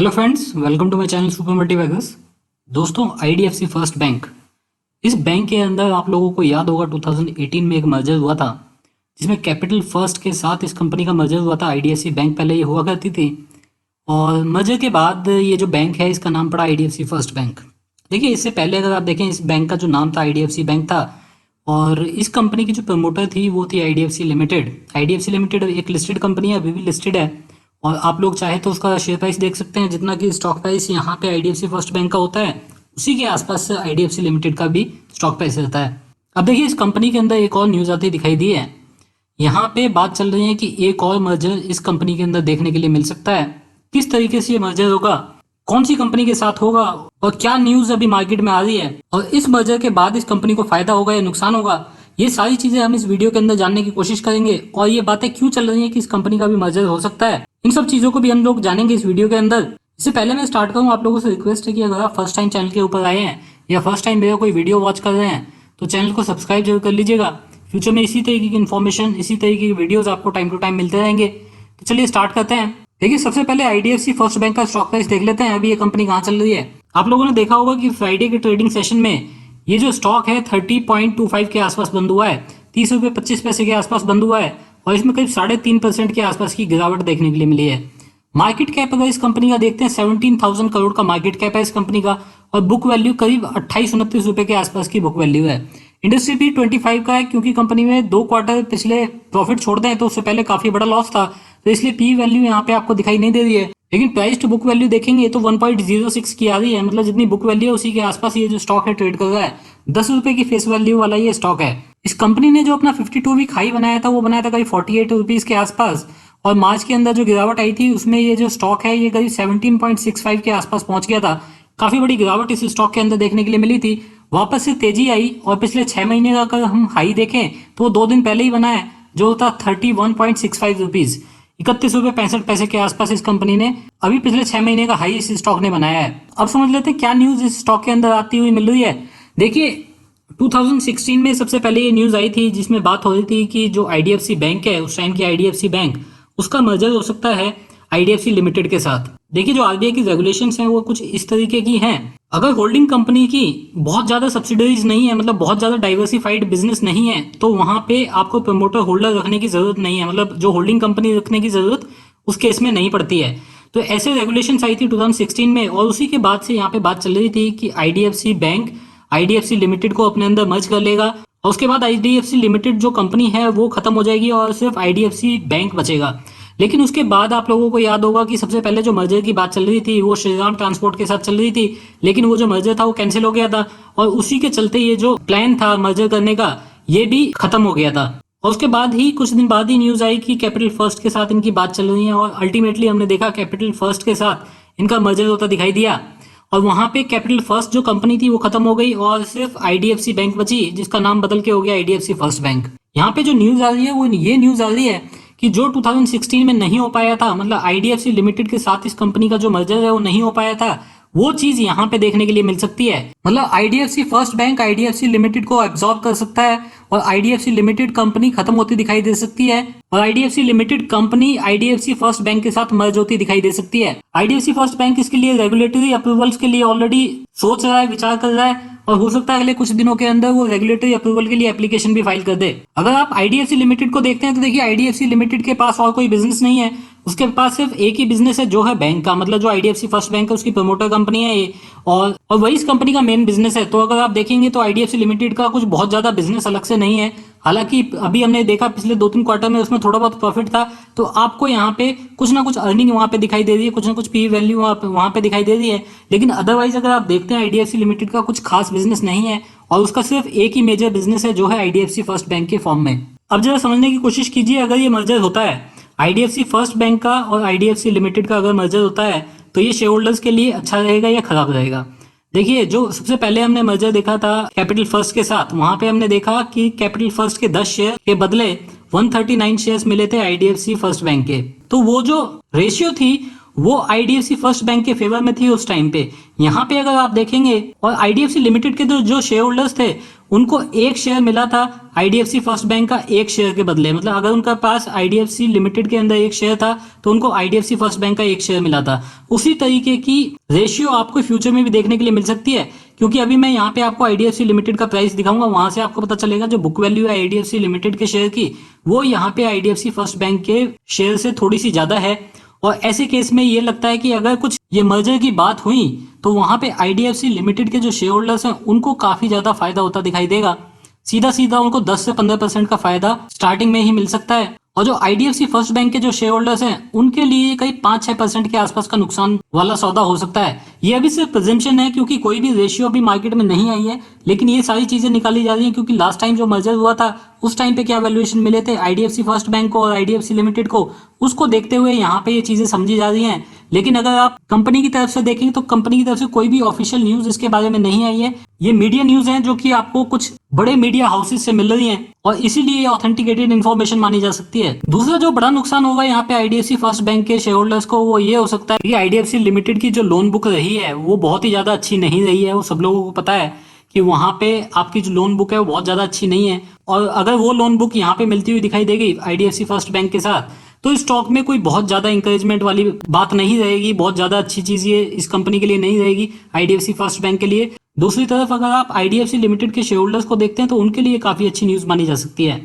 Hello friends, welcome to my channel super multivegas. दोस्तों, IDFC first bank, इस bank के अंदर आप लोगों को याद होगा 2018 में एक मर्जर हुआ था जिसमें कैपिटल फर्स्ट के साथ इस कंपनी का मर्जर हुआ था। आईडीएफसी बैंक पहले ये हुआ करती थी और मर्जर के बाद ये जो बैंक है इसका नाम पड़ा आईडीएफसी फर्स्ट बैंक। देखिए, इससे पहले अगर आप देखें इस बैंक का जो नाम था आईडीएफसी बैंक था और इस कंपनी की जो प्रमोटर थी वो थी आईडीएफसी लिमिटेड। आईडीएफसी लिमिटेड एक लिस्टेड कंपनी है, अभी भी लिस्टेड है और आप लोग चाहे तो उसका शेयर प्राइस देख सकते हैं। जितना कि स्टॉक प्राइस यहाँ पे आईडीएफसी फर्स्ट बैंक का होता है उसी के आसपास आईडीएफसी लिमिटेड का भी स्टॉक प्राइस रहता है। अब देखिए, इस कंपनी के अंदर एक और न्यूज़ आती दिखाई दी है। यहाँ पे बात चल रही है कि एक और मर्जर इस कंपनी के अंदर देखने के लिए मिल सकता है। किस तरीके से ये मर्जर होगा, कौन सी कंपनी के साथ होगा और क्या न्यूज़ अभी मार्केट में आ रही है और इस मर्जर के बाद इस कंपनी को फायदा होगा या नुकसान होगा, ये सारी चीजें हम इस वीडियो के अंदर जानने की कोशिश करेंगे। और ये बातें क्यों चल रही हैं कि इस कंपनी का भी मर्जर हो सकता है, इन सब चीजों को भी हम लोग जानेंगे इस वीडियो के अंदर। इससे पहले मैं स्टार्ट करूँ, आप लोगों से रिक्वेस्ट है कि अगर आप फर्स्ट टाइम चैनल के ऊपर आए हैं या फर्स्ट टाइम मेरा कोई वीडियो वॉच कर रहे हैं तो चैनल को सब्सक्राइब जरूर कर लीजिएगा। फ्यूचर में इसी तरीके की इन्फॉर्मेशन, इसी तरीके की वीडियोज आपको टाइम टू टाइम मिलते रहेंगे। तो चलिए स्टार्ट करते हैं। देखिए, सबसे पहले आईडीएफसी फर्स्ट बैंक का स्टॉक प्राइस देख लेते हैं, अभी ये कंपनी कहाँ चल रही है। आप लोगों ने देखा होगा कि फ्राइडे के ट्रेडिंग सेशन में ये जो स्टॉक है 30.25 के आसपास बंद हुआ है, 30 रुपये 25 पैसे के आसपास बंद हुआ है और इसमें करीब 3.5% के आसपास की गिरावट देखने के लिए मिली है। मार्केट कैप अगर इस कंपनी का देखते हैं 17,000 करोड़ का मार्केट कैप है इस कंपनी का और बुक वैल्यू करीब 28-29 रुपए के आसपास की बुक वैल्यू है। इंडस्ट्री भी 25 का है क्योंकि कंपनी में 2 क्वार्टर पिछले प्रॉफिट छोड़ दें तो उससे पहले काफी बड़ा लॉस था, तो इसलिए पी वैल्यू यहाँ पे आपको दिखाई नहीं दे रही है। लेकिन प्राइस टू बुक वैल्यू देखेंगे तो 1.06 की आ रही है, मतलब जितनी बुक वैल्यू है उसी के आसपास ये जो स्टॉक है ट्रेड कर रहा है। 10 रुपए की फेस वैल्यू वाला ये स्टॉक है। इस कंपनी ने जो अपना 52 वीक हाई बनाया था वो बनाया था करीब 48 रुपीज के आसपास और मार्च के अंदर जो गिरावट आई थी उसमें ये जो स्टॉक है ये करीब 17.65 के आसपास पहुंच गया था। काफी बड़ी गिरावट इस स्टॉक के अंदर देखने के लिए मिली थी, वापस से तेजी आई और पिछले 6 महीने का अगर हम हाई देखें तो वो 2 दिन पहले ही बना है जो था 31.65 रुपीज, 31 रुपये 65 पैसे के आसपास इस कंपनी ने अभी पिछले 6 महीने का हाई इस स्टॉक ने बनाया है। अब समझ लेते हैं क्या न्यूज इस स्टॉक के अंदर आती हुई मिल रही है। देखिए, 2016 में सबसे पहले ये न्यूज आई थी जिसमें बात हो रही थी कि जो आईडीएफसी बैंक है, उस टाइम की आईडीएफसी बैंक, उसका मर्जर हो सकता है आईडीएफसी लिमिटेड के साथ। देखिए, जो आरबीआई की रेगुलेशंस हैं वो कुछ इस तरीके की हैं। अगर होल्डिंग कंपनी की बहुत ज्यादा सब्सिडरीज नहीं है, मतलब बहुत ज्यादा डाइवर्सिफाइड बिजनेस नहीं है, तो वहां पे आपको प्रमोटर होल्डर रखने की जरूरत नहीं है, मतलब जो होल्डिंग कंपनी रखने की जरूरत उस केस में नहीं पड़ती है। तो ऐसे रेगुलेशंस आई थी 2016 में और उसी के बाद से यहाँ पे बात चल रही थी कि आईडीएफसी बैंक आईडीएफसी लिमिटेड को अपने अंदर मर्ज कर लेगा और उसके बाद आईडीएफसी लिमिटेड जो कंपनी है वो खत्म हो जाएगी और सिर्फ आईडीएफसी बैंक बचेगा। लेकिन उसके बाद आप लोगों को याद होगा कि सबसे पहले जो मर्जर की बात चल रही थी वो श्रीराम ट्रांसपोर्ट के साथ चल रही थी, लेकिन वो जो मर्जर था वो कैंसिल हो गया था और उसी के चलते ये जो प्लान था मर्जर करने का ये भी खत्म हो गया था। और उसके बाद ही कुछ दिन बाद ही न्यूज आई कि कैपिटल फर्स्ट के साथ इनकी बात चल रही है और अल्टीमेटली हमने देखा कैपिटल फर्स्ट के साथ इनका मर्जर होता दिखाई दिया और वहां पे कैपिटल फर्स्ट जो कंपनी थी वो खत्म हो गई और सिर्फ आईडीएफसी बैंक बची जिसका नाम बदल के हो गया आईडीएफसी फर्स्ट बैंक। यहाँ पे जो न्यूज आ रही है वो ये न्यूज आ रही है कि जो 2016 में नहीं हो पाया था, मतलब आईडीएफसी लिमिटेड के साथ इस कंपनी का जो मर्जर है वो नहीं हो पाया था, वो चीज यहाँ पे देखने के लिए मिल सकती है। मतलब IDFC first bank IDFC limited को एब्जॉर्ब कर सकता है और आईडीएफसी लिमिटेड कंपनी खत्म होती दिखाई दे सकती है और IDFC limited company IDFC first bank के साथ मर्ज होती दिखाई दे सकती है। आईडीएफसी फर्स्ट बैंक इसके लिए रेगुलेटरी अप्रूवल्स के लिए ऑलरेडी सोच रहा है, विचार कर रहा है और हो सकता है अगले कुछ दिनों के अंदर वो रेगुलेटरी अप्रूवल के लिए एप्लीकेशन भी फाइल कर दे। अगर आप आईडीएफसी लिमिटेड को देखते हैं तो देखिए, आईडीएफसी लिमिटेड के पास और कोई बिजनेस नहीं है, उसके पास सिर्फ एक ही बिजनेस है जो है बैंक का, मतलब जो आईडीएफसी फर्स्ट बैंक है उसकी प्रमोटर कंपनी है ये और वही इस कंपनी का मेन बिजनेस है। तो अगर आप देखेंगे तो आईडीएफसी लिमिटेड का कुछ बहुत ज्यादा बिजनेस अलग से नहीं है। हालांकि अभी हमने देखा पिछले 2-3 क्वार्टर में उसमें थोड़ा बहुत प्रॉफिट था, तो आपको यहाँ पे कुछ ना कुछ अर्निंग वहां पे दिखाई दे रही है, कुछ ना कुछ पी वैल्यू वहां पे दिखाई दे रही है। लेकिन अदरवाइज अगर आप देखते हैं आईडीएफसी लिमिटेड का कुछ खास बिजनेस नहीं है और उसका सिर्फ एक ही मेजर बिजनेस है जो है आईडीएफसी फर्स्ट बैंक के फॉर्म में। अब जरा समझने की कोशिश कीजिए, अगर ये मर्जर होता है आईडीएफसी फर्स्ट बैंक का और आईडीएफसी लिमिटेड का अगर मर्जर होता है तो ये शेयर होल्डर्स के लिए अच्छा रहेगा या खराब रहेगा। देखिए, जो सबसे पहले हमने मर्जर देखा था कैपिटल फर्स्ट के साथ, वहां पे हमने देखा कि कैपिटल फर्स्ट के 10 शेयर के बदले 139 शेयर्स मिले थे आईडीएफसी फर्स्ट बैंक के। तो वो जो रेशियो थी वो आईडीएफसी फर्स्ट बैंक के फेवर में थी उस टाइम पे। यहाँ पे अगर आप देखेंगे और आईडीएफसी लिमिटेड के जो शेयर होल्डर्स थे उनको एक शेयर मिला था आईडीएफसी फर्स्ट बैंक का एक शेयर के बदले। मतलब अगर उनका पास आईडीएफसी लिमिटेड के अंदर एक शेयर था तो उनको आईडीएफसी फर्स्ट बैंक का एक शेयर मिला था। उसी तरीके की रेशियो आपको फ्यूचर में भी देखने के लिए मिल सकती है, क्योंकि अभी मैं यहाँ पे आपको आईडीएफसी लिमिटेड का प्राइस दिखाऊंगा, वहां से आपको पता चलेगा जो बुक वैल्यू है आईडीएफसी लिमिटेड के शेयर की वो यहाँ पे आईडीएफसी फर्स्ट बैंक के शेयर से थोड़ी सी ज्यादा है। और ऐसे केस में ये लगता है कि अगर कुछ ये मर्जर की बात हुई तो वहां पे आईडीएफसी लिमिटेड के जो शेयर होल्डर्स हैं उनको काफी ज्यादा फायदा होता दिखाई देगा। सीधा सीधा उनको 10 से 15% का फायदा स्टार्टिंग में ही मिल सकता है। और जो आईडीएफसी फर्स्ट बैंक के जो शेयर होल्डर्स हैं उनके लिए करीब 5-6% के आसपास का नुकसान वाला सौदा हो सकता है। ये अभी सिर्फ प्रेजेंशन है, क्योंकि कोई भी रेशियो अभी मार्केट में नहीं आई है, लेकिन ये सारी चीजें निकाली जा रही हैं क्योंकि लास्ट टाइम जो मर्जर हुआ था उस टाइम पे क्या वैल्यूएशन मिले थे आईडीएफसी फर्स्ट बैंक को और आईडीएफसी लिमिटेड को, उसको देखते हुए यहाँ पे ये चीजें समझी जा रही हैं। लेकिन अगर आप कंपनी की तरफ से देखेंगे तो कंपनी की तरफ से कोई भी ऑफिशियल न्यूज इसके बारे में नहीं आई है। ये मीडिया न्यूज है जो कि आपको कुछ बड़े मीडिया हाउसेस से मिल रही हैं और इसीलिए ऑथेंटिकेटेड इन्फॉर्मेशन मानी जा सकती है। दूसरा जो बड़ा नुकसान होगा यहाँ पे आईडीएफसी फर्स्ट बैंक के शेयर होल्डर्स को वो ये हो सकता है कि आईडीएफसी लिमिटेड की जो लोन बुक रही है वो बहुत ही ज्यादा अच्छी नहीं रही है। वो सब लोगों को पता है कि वहां पे आपकी जो लोन बुक है वो बहुत ज्यादा अच्छी नहीं है, और अगर वो लोन बुक यहाँ पे मिलती हुई दिखाई देगी आईडीएफसी फर्स्ट बैंक के साथ तो स्टॉक में कोई बहुत ज्यादा इंकरेजमेंट वाली बात नहीं रहेगी, बहुत ज्यादा अच्छी चीज ये इस कंपनी के लिए नहीं रहेगी आईडीएफसी फर्स्ट बैंक के लिए। दूसरी तरफ अगर आप आईडीएफसी लिमिटेड के शेयर होल्डर्स को देखते हैं तो उनके लिए काफी अच्छी न्यूज मानी जा सकती है।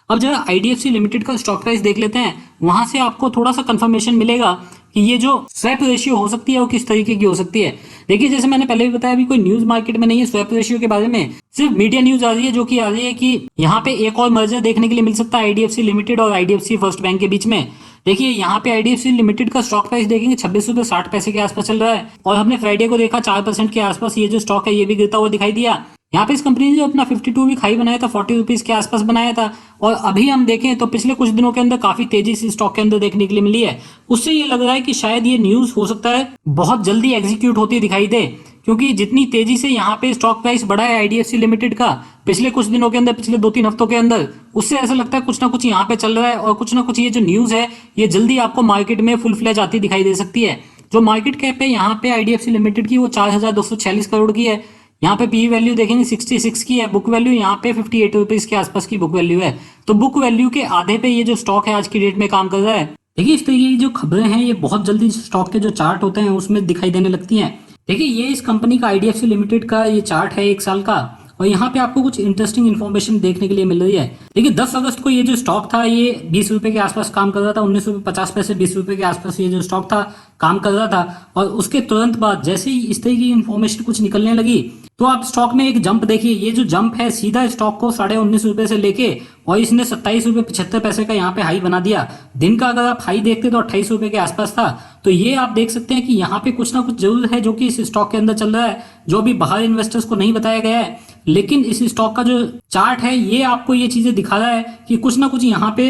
अब जरा आईडीएफसी लिमिटेड का स्टॉक प्राइस देख लेते हैं, वहां से आपको थोड़ा सा कंफर्मेशन मिलेगा कि ये जो स्वैप रेशियो हो सकती है वो किस तरीके की हो सकती है। देखिए जैसे मैंने पहले भी बताया अभी कोई न्यूज मार्केट में नहीं है स्वैप रेशियो के बारे में, सिर्फ मीडिया न्यूज आ रही है जो कि आ रही है कि यहाँ पे एक और मर्जर देखने के लिए मिल सकता है आईडीएफसी लिमिटेड और आईडीएफसी फर्स्ट बैंक के बीच में। देखिए यहाँ पे आईडीएफसी लिमिटेड का स्टॉक प्राइस देखेंगे 26 रुपये 60 पैसे के आसपास चल रहा है, और हमने फ्राइडे को देखा 4% के आसपास ये जो स्टॉक है ये भी गिरता हुआ दिखाई दिया। यहाँ पे इस कंपनी ने जो अपना 52 वीक हाई बनाया था 40 रुपीज के आसपास बनाया था, और अभी हम देखें तो पिछले कुछ दिनों के अंदर काफी तेजी से स्टॉक के अंदर देखने के लिए मिली है। उससे ये लग रहा है कि शायद ये न्यूज हो सकता है बहुत जल्दी एग्जीक्यूट होती दिखाई दे, क्योंकि जितनी तेजी से यहाँ पे स्टॉक प्राइस बढ़ा है आईडीएफसी लिमिटेड का पिछले कुछ दिनों के अंदर, पिछले 2-3 हफ्तों के अंदर, उससे ऐसा लगता है कुछ ना कुछ यहाँ पे चल रहा है और कुछ ना कुछ ये जो न्यूज है ये जल्दी आपको मार्केट में फुल फ्लैज आती दिखाई दे सकती है। जो मार्केट कैप है यहाँ पे आईडीएफसी लिमिटेड की वो 4,246 करोड़ की है। यहाँ पे पी वैल्यू देखेंगे 66 की है, बुक वैल्यू यहाँ पे 58 रुपीज के आसपास की बुक वैल्यू है। तो बुक वैल्यू के आधे पे ये जो स्टॉक है आज की डेट में काम कर रहा है। देखिए इस तरीके की जो खबरें हैं ये बहुत जल्दी स्टॉक के जो चार्ट होते हैं उसमें दिखाई देने लगती हैं। देखिए ये इस कंपनी का आईडीएफसी लिमिटेड का ये चार्ट है 1 साल का, और यहाँ पे आपको कुछ इंटरेस्टिंग इन्फॉर्मेशन देखने के लिए मिल रही है। देखिए 10 अगस्त को ये जो स्टॉक था ये 20 रुपए के आसपास काम कर रहा था, 19.50 रुपए 20 रुपए के आसपास ये जो स्टॉक था काम कर रहा था, और उसके तुरंत बाद जैसे ही इस तरह की इन्फॉर्मेशन कुछ निकलने लगी तो आप स्टॉक में एक जंप देखिए। ये जो जंप है सीधा स्टॉक को 19.5 रुपए से लेके और इसने 27.75 रुपए का यहाँ पे हाई बना दिया। दिन का अगर आप हाई देखते तो 28 रुपए के आसपास था। तो ये आप देख सकते हैं कि यहाँ पे कुछ ना कुछ जरूर है जो कि इस स्टॉक के अंदर चल रहा है, जो अभी बाहर इन्वेस्टर्स को नहीं बताया गया है, लेकिन इस स्टॉक का जो चार्ट है ये आपको ये चीजें दिखा रहा है कि कुछ ना कुछ यहाँ पे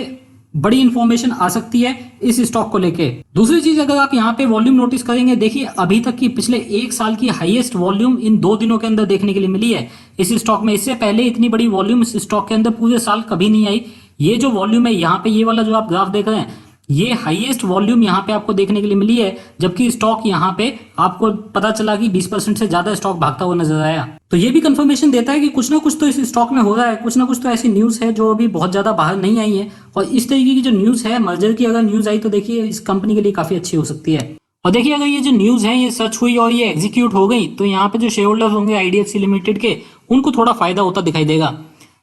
बड़ी इंफॉर्मेशन आ सकती है इस स्टॉक को लेके। दूसरी चीज अगर आप यहाँ पे वॉल्यूम नोटिस करेंगे, देखिए अभी तक की पिछले 1 साल की हाईएस्ट वॉल्यूम इन 2 दिनों के अंदर देखने के लिए मिली है इस स्टॉक में। इससे पहले इतनी बड़ी वॉल्यूम इस स्टॉक के अंदर पूरे साल कभी नहीं आई। ये जो वॉल्यूम है यहाँ पे ये वाला जो आप ग्राफ देख रहे हैं ये हाईएस्ट वॉल्यूम यहाँ पे आपको देखने के लिए मिली है, जबकि स्टॉक यहाँ पे आपको पता चला कि 20% से ज्यादा स्टॉक भागता हुआ नजर आया। तो ये भी कंफर्मेशन देता है कि कुछ ना कुछ तो इस स्टॉक में हो रहा है, कुछ ना कुछ तो ऐसी न्यूज है जो अभी बहुत ज्यादा बाहर नहीं आई है। और इस तरीके की जो न्यूज है मर्जर की अगर न्यूज आई तो देखिए इस कंपनी के लिए काफी अच्छी हो सकती है। और देखिए अगर ये जो न्यूज है ये सच हुई और ये एग्जीक्यूट हो गई तो यहाँ पे जो शेयर होल्डर्स होंगे आईडीएफसी लिमिटेड के उनको थोड़ा फायदा होता दिखाई देगा।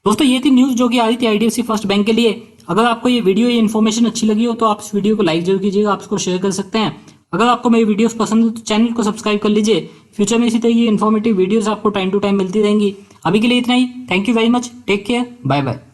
दोस्तों ये थी न्यूज जो कि आ रही थी आईडीएफसी फर्स्ट बैंक के लिए। अगर आपको ये वीडियो ये इन्फॉर्मेशन अच्छी लगी हो तो आप इस वीडियो को लाइक जरूर कीजिएगा, आप इसको शेयर कर सकते हैं। अगर आपको मेरी वीडियोस पसंद है तो चैनल को सब्सक्राइब कर लीजिए। फ्यूचर में इसी तरह की इन्फॉर्मेटिव वीडियोस आपको टाइम टू टाइम मिलती रहेंगी। अभी के लिए इतना ही। Thank you very much, take care, bye bye.